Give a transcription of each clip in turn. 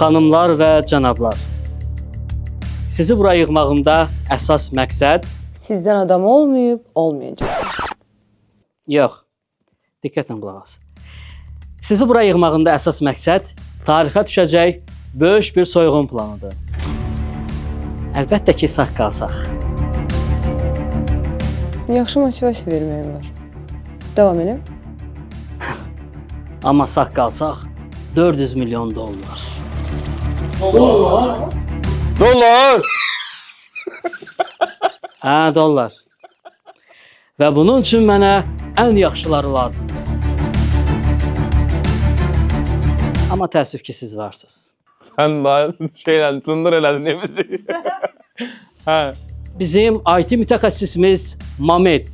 Xanımlar və cənablar, sizi bura yığmağımda əsas məqsəd... Sizdən adam olmayıb, olmayacaq. Yox, diqqətlə qulaq as. Sizi bura yığmağımda əsas məqsəd tarixə düşəcək böyük bir soyğun planıdır. Əlbəttə ki, sağ qalsaq. Yaxşı motivasiya verməyim var. Davam elə. Amma sağ qalsaq 400 milyon dollar. Dollar! Hə, dollar. Və bunun üçün mənə ən yaxşıları lazımdır. Amma təəssüf ki, siz varsınız. Sən daha cındır elədin evimizi. Hə. Bizim IT mütəxəssisimiz Mamed.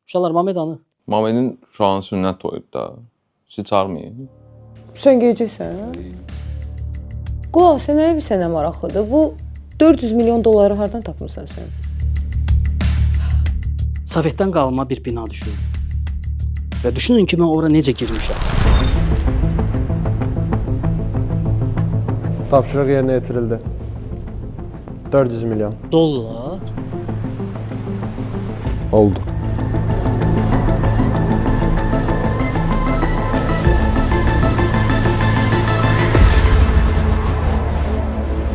Uşaqlar, Mamed hanı? Mamedin şu an sünnət toyudur da. Sizi çağırmayın. Sən gecəsən? Qulaq, mənə bir sənə maraqlıdır. Bu 400 milyon dolları hardan tapmısan sən? Sovetdən qalma bir bina düşünün. Və düşünün ki, mən ora necə girmişəm. Tapşırıq yerinə yetirildi. 400 milyon. Dollar? Oldu.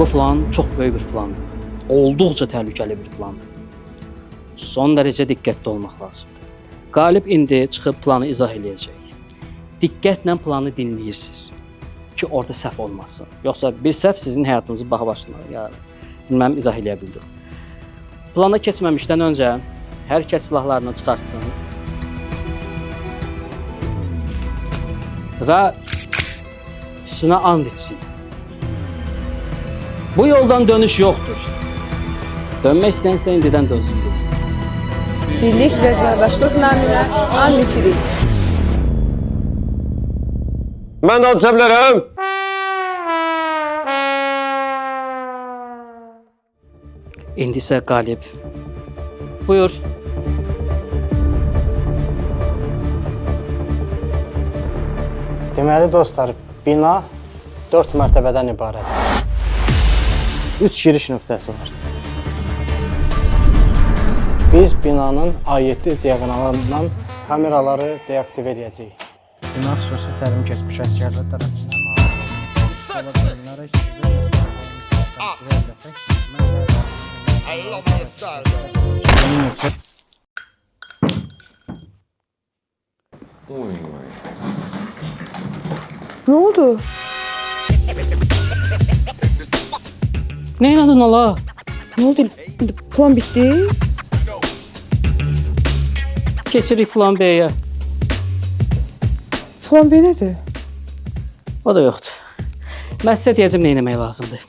Bu plan çox böyük bir plandır. Olduqca təhlükəli bir plandır. Son dərəcə diqqətli olmaq lazımdır. Qalib indi çıxıb planı izah eləyəcək. Diqqətlə planı dinləyirsiniz ki, orada səhv olmasın. Yoxsa bir səhv sizin həyatınızı baha başına bilməm, izah eləyə bildim. Plana keçməmişdən öncə hər kəs silahlarını çıxartsın və üstünə and içsin. Bu yoldan dönüş yoxdur. Dönmək istəyənsə indidən dönsün. Birlik və qardaşlıq naminə and içirik. Mən də atışa bilərəm. İndi isə qalib. Buyur. Deməli dostlar, bina 4 mərtəbədən ibarətdir. 3 giriş nöqtəsi var. Biz binanın A7 diaqonalından kameraları deaktivə edəcəyik. Bina xüsusi təlim keçmiş əsgərlər tərəfindən Nə oldu? Nə inadın ola? Nə oldu? Plan bitdi? Keçirik plan B-yə. Plan B nədir? O da yoxdur. Mən sizə deyəcəm nə etmək lazımdır.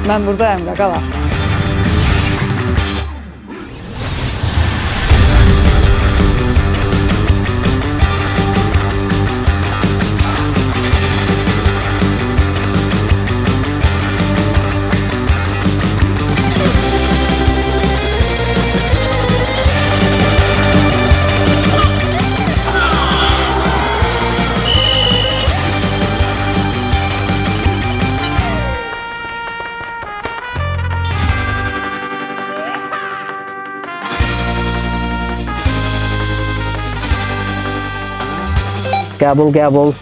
Mən buradayım, qaqalar. Qəbul, qəbul.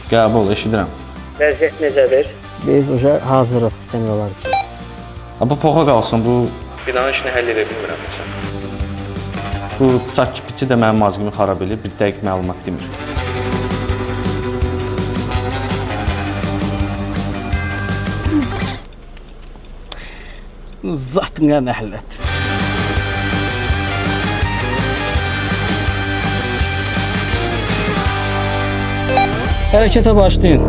Qəbul, eşidirəm. Vəziyyət necədir? Biz уже hazırıq, demək olar ki. Bu poxa qalsın, bu... Binanın işini həll edə bilmirəm məsələn. Bu bıçaq kipiçi də mənim mazğımı xarab edir, bir dəqiq məlumat demir. Zatına nəhlət. Hərəkətə başlayın.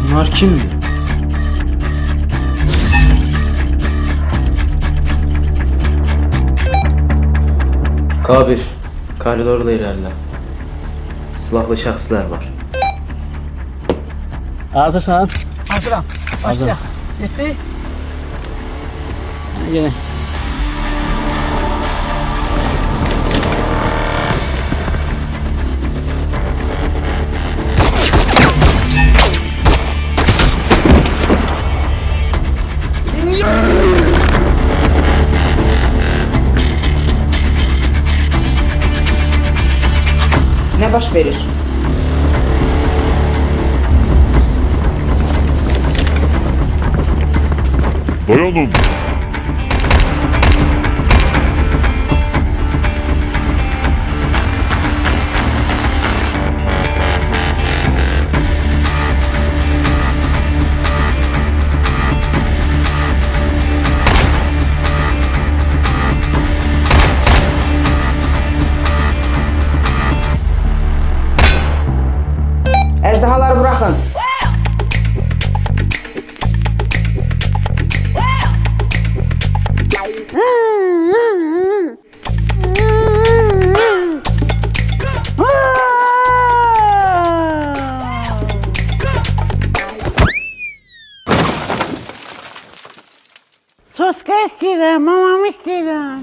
Bunlar kimdir? K1, Koridorda irəlilə. Silahlı şəxslər var. Hazırsan? Hazıram. Başlayaq. Getdi. Yenə. Nə baş verir? Dayanın. Əjdahaları buraxın. Soska istəyirəm, mamamı istəyirəm.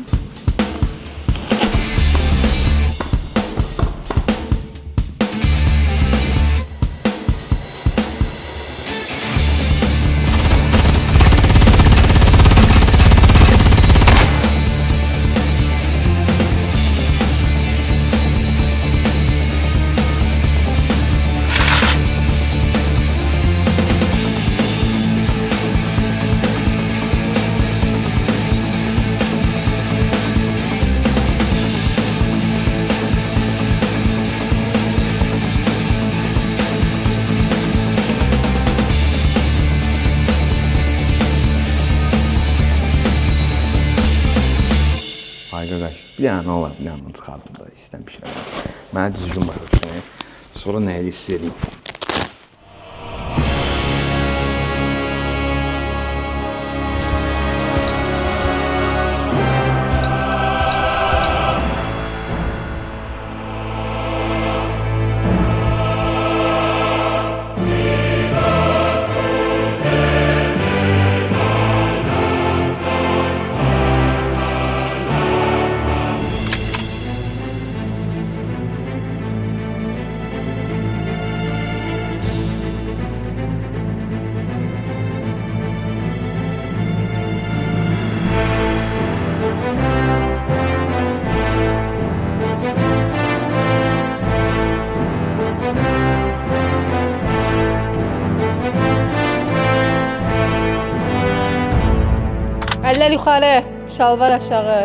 Ay qardaş, bir dənə olar, bir dənə çıxardım da istəmişəm. Mənə düzgün başa düşün. Sonra nəyi hiss edeyim? Əllər yuxarı, şalvar aşağı.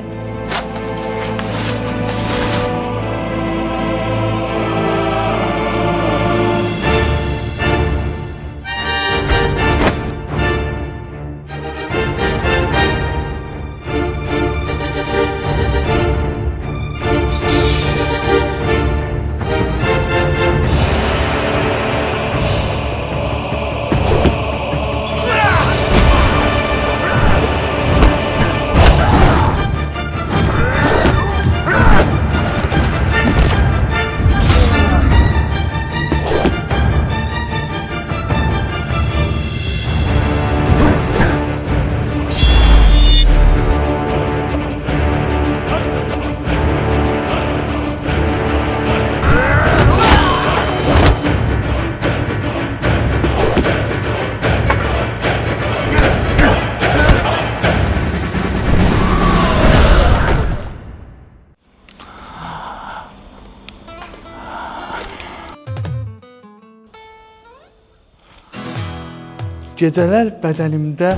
Gecələr bədənimdə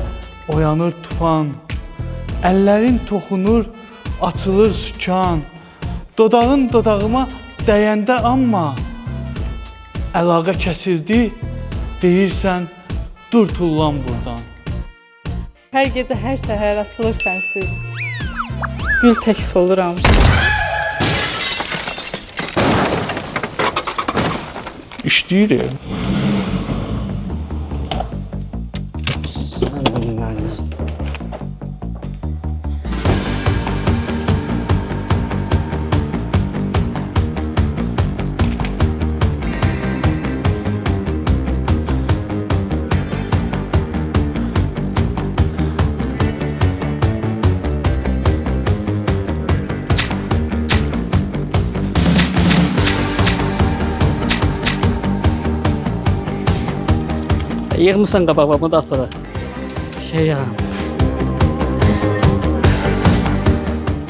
oyanır tufan, əllərin toxunur, açılır sükan, dodağın dodağıma dəyəndə amma əlaqə kəsildi, deyirsən, dur tullan buradan. Hər gecə, hər səhər açılır sənsiz. Gül tək soluram. İşləyir. Sən də bilməlisən. Yığmısan qabağıma da at ora. Şey yaram.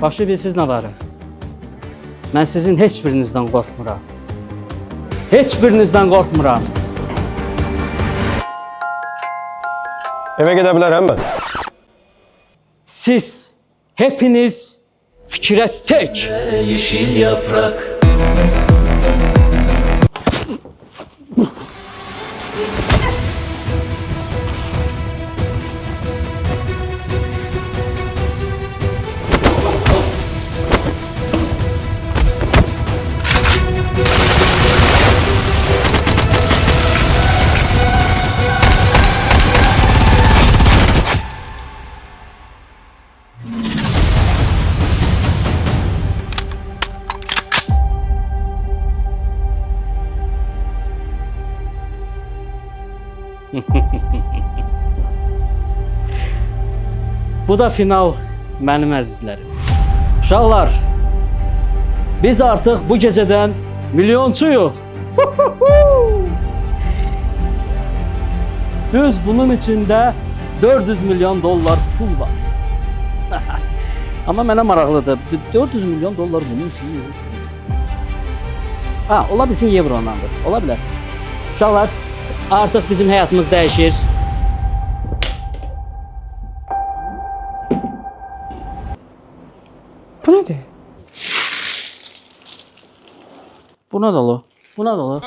Başa bilsiz nə var? Mən sizin heç birinizdən qorxmuram. Heç birinizdən qorxmuram. Evə gedə bilərəm mən. Siz hepiniz fikrə tək. Yeşil yaprak. Bu da final mənim əzizlərim. Uşaqlar, biz artıq bu gecədən milyonçuyuq. Düz bunun içində 400 milyon dollar pul var. Amma mənə maraqlıdır. 400 milyon dollar bunun için ha, ola bilsin evrondandır. Ola bilər. Uşaqlar, artıq bizim həyatımız dəyişir. Bu nədir? Buna dolu. Buna dolu.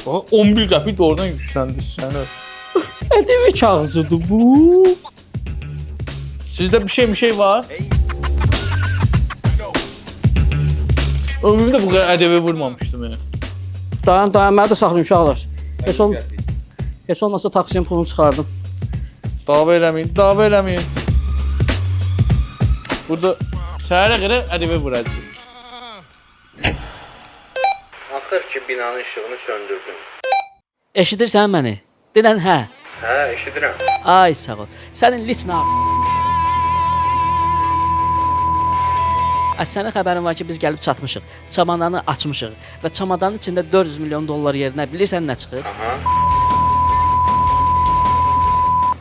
Bax 11 qəpik də oradan yüksəldi sənə. Ədəbi kağızıdır bu. Sizdə bir şey var? Ömrümdə bu qədər ədəbi vurmamışdım yəni. Dayan, mənə də saxlayın uşaqlar. Heç olmasa taksinin pulunu çıxardım. Dava eləməyin. Burada səhərə qədər ədəbi vuracaq. Axır ki binanın işığını söndürdüm. Eşidirsən məni? Denən hə. Hə, eşidirəm. Ay sağ ol. Sənin liçna. Sənin xəbərin var ki, biz gəlib çatmışıq. Çamadanı açmışıq və çamadanın içində 400 milyon dollar yerinə bilirsən nə çıxır? Aha.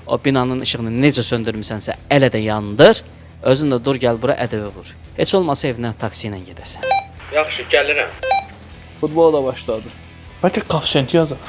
O binanın işığını necə söndürmüsənsə elə də yandır. Özün də dur gəl bura ədəvə vur. Heç olmasa evinə taksi ilə gedəsən. Yaxşı, gəlirəm. Futbola da başladı. Bəlkə koeffisiyenti yazaq.